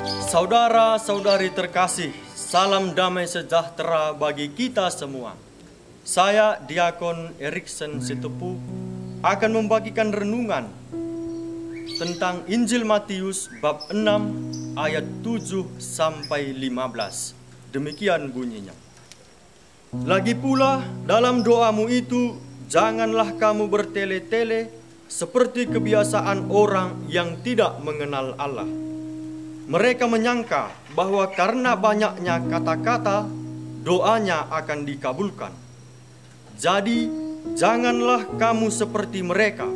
Saudara-saudari terkasih, salam damai sejahtera bagi kita semua. Saya Diakon Erikson Sitepu akan membagikan renungan tentang Injil Matius bab 6 ayat 7 sampai 15. Demikian bunyinya. Lagi pula dalam doamu itu janganlah kamu bertele-tele seperti kebiasaan orang yang tidak mengenal Allah. Mereka menyangka bahwa karena banyaknya kata-kata, doanya akan dikabulkan. Jadi, janganlah kamu seperti mereka,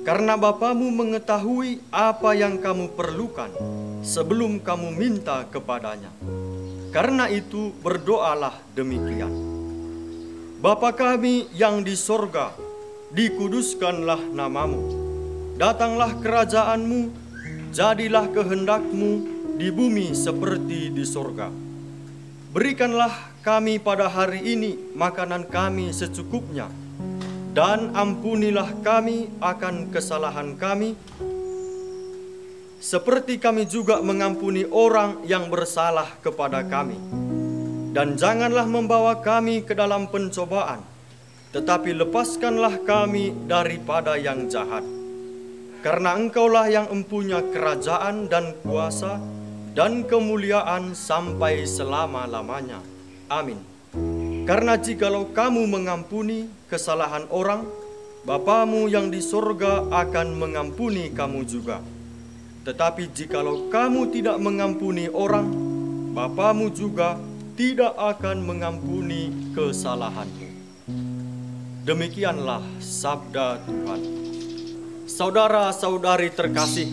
karena Bapamu mengetahui apa yang kamu perlukan sebelum kamu minta kepadanya. Karena itu, berdoalah demikian. Bapa kami yang di sorga, dikuduskanlah namamu. Datanglah kerajaanmu, jadilah kehendakmu di bumi seperti di sorga. Berikanlah kami pada hari ini makanan kami secukupnya, dan ampunilah kami akan kesalahan kami, seperti kami juga mengampuni orang yang bersalah kepada kami. Dan janganlah membawa kami ke dalam pencobaan, tetapi lepaskanlah kami daripada yang jahat. Karena Engkaulah yang empunya kerajaan dan kuasa dan kemuliaan sampai selama-lamanya. Amin. Karena jikalau kamu mengampuni kesalahan orang, Bapamu yang di sorga akan mengampuni kamu juga. Tetapi jikalau kamu tidak mengampuni orang, Bapamu juga tidak akan mengampuni kesalahanmu. Demikianlah sabda Tuhan. Saudara-saudari terkasih,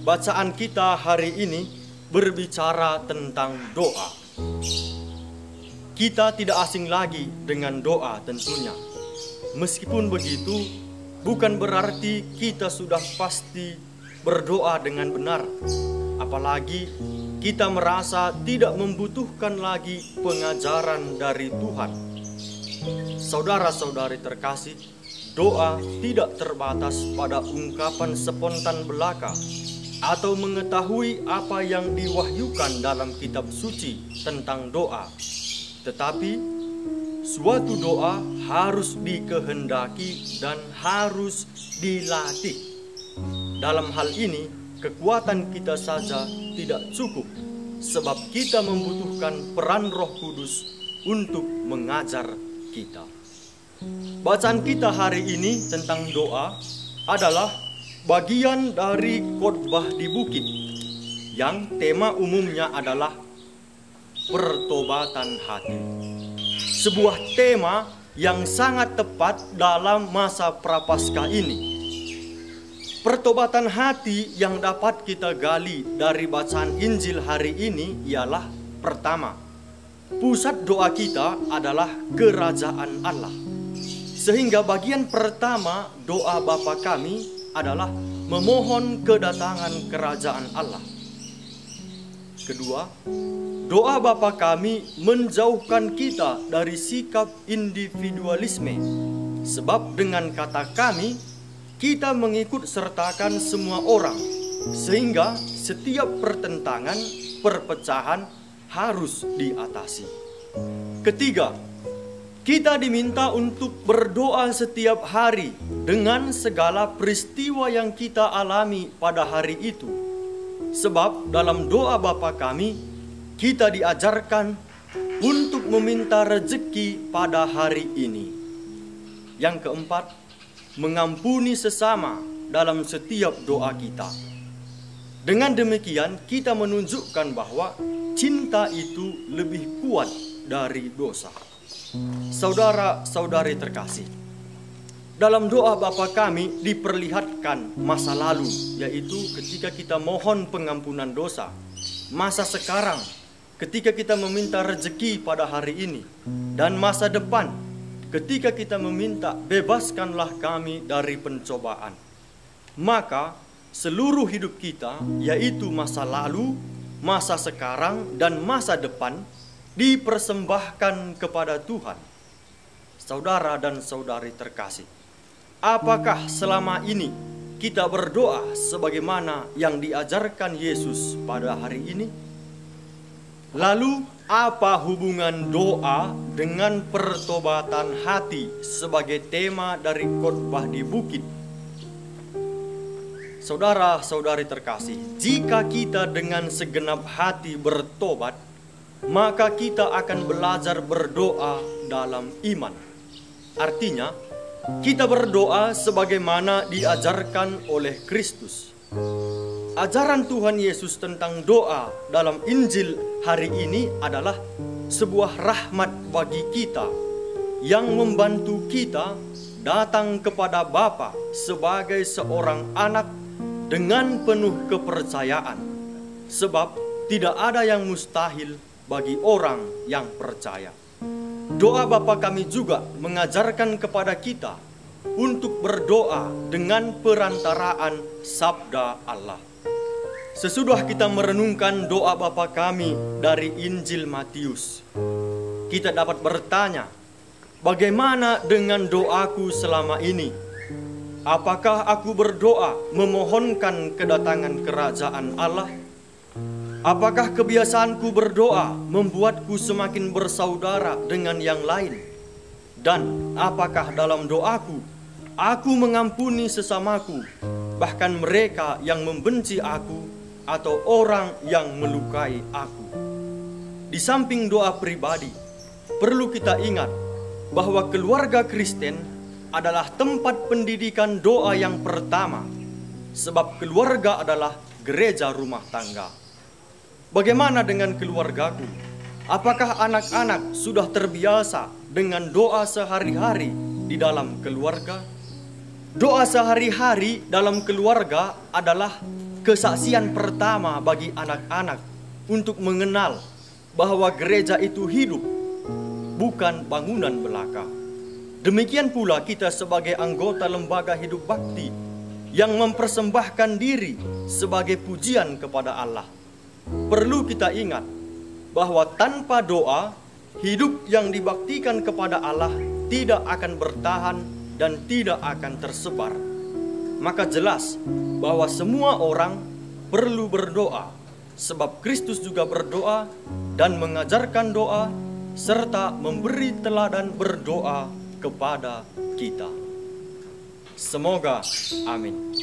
bacaan kita hari ini berbicara tentang doa. Kita tidak asing lagi dengan doa tentunya. Meskipun begitu, bukan berarti kita sudah pasti berdoa dengan benar. Apalagi kita merasa tidak membutuhkan lagi pengajaran dari Tuhan. Saudara-saudari terkasih, doa tidak terbatas pada ungkapan spontan belaka atau mengetahui apa yang diwahyukan dalam kitab suci tentang doa. Tetapi suatu doa harus dikehendaki dan harus dilatih. Dalam hal ini, kekuatan kita saja tidak cukup, sebab kita membutuhkan peran Roh Kudus untuk mengajar kita. Bacaan kita hari ini tentang doa adalah bagian dari khotbah di bukit, yang tema umumnya adalah pertobatan hati. Sebuah tema yang sangat tepat dalam masa prapaskah ini. Pertobatan hati yang dapat kita gali dari bacaan Injil hari ini ialah pertama, pusat doa kita adalah kerajaan Allah. Sehingga bagian pertama doa Bapa kami adalah memohon kedatangan kerajaan Allah. Kedua, doa Bapa kami menjauhkan kita dari sikap individualisme. Sebab dengan kata kami, kita mengikut sertakan semua orang, sehingga setiap pertentangan, perpecahan harus diatasi. Ketiga, kita diminta untuk berdoa setiap hari dengan segala peristiwa yang kita alami pada hari itu. Sebab dalam doa Bapa kami, kita diajarkan untuk meminta rezeki pada hari ini. Yang keempat, mengampuni sesama dalam setiap doa kita. Dengan demikian, kita menunjukkan bahwa cinta itu lebih kuat dari dosa. Saudara-saudari terkasih, dalam doa Bapa kami diperlihatkan masa lalu, yaitu ketika kita mohon pengampunan dosa. Masa sekarang, ketika kita meminta rezeki pada hari ini. Dan masa depan, ketika kita meminta bebaskanlah kami dari pencobaan. Maka seluruh hidup kita, yaitu masa lalu, masa sekarang, dan masa depan, dipersembahkan kepada Tuhan. Saudara dan saudari terkasih, apakah selama ini kita berdoa sebagaimana yang diajarkan Yesus pada hari ini? Lalu, apa hubungan doa dengan pertobatan hati sebagai tema dari khotbah di bukit? Saudara-saudari terkasih, jika kita dengan segenap hati bertobat, maka kita akan belajar berdoa dalam iman. Artinya, kita berdoa sebagaimana diajarkan oleh Kristus. Ajaran Tuhan Yesus tentang doa dalam Injil hari ini adalah sebuah rahmat bagi kita yang membantu kita datang kepada Bapa sebagai seorang anak dengan penuh kepercayaan. Sebab tidak ada yang mustahil bagi orang yang percaya. Doa Bapa kami juga mengajarkan kepada kita untuk berdoa dengan perantaraan sabda Allah. Sesudah kita merenungkan doa Bapa kami dari Injil Matius, kita dapat bertanya, bagaimana dengan doaku selama ini? Apakah aku berdoa memohonkan kedatangan kerajaan Allah? Apakah kebiasaanku berdoa membuatku semakin bersaudara dengan yang lain? Dan apakah dalam doaku, aku mengampuni sesamaku, bahkan mereka yang membenci aku atau orang yang melukai aku? Di samping doa pribadi, perlu kita ingat bahwa keluarga Kristen adalah tempat pendidikan doa yang pertama, sebab keluarga adalah gereja rumah tangga. Bagaimana dengan keluargaku? Apakah anak-anak sudah terbiasa dengan doa sehari-hari di dalam keluarga? Doa sehari-hari dalam keluarga adalah kesaksian pertama bagi anak-anak untuk mengenal bahwa gereja itu hidup, bukan bangunan belaka. Demikian pula kita sebagai anggota lembaga hidup bakti yang mempersembahkan diri sebagai pujian kepada Allah. Perlu kita ingat bahwa tanpa doa, hidup yang dibaktikan kepada Allah tidak akan bertahan dan tidak akan tersebar. Maka jelas bahwa semua orang perlu berdoa, sebab Kristus juga berdoa dan mengajarkan doa, serta memberi teladan berdoa kepada kita. Semoga amin.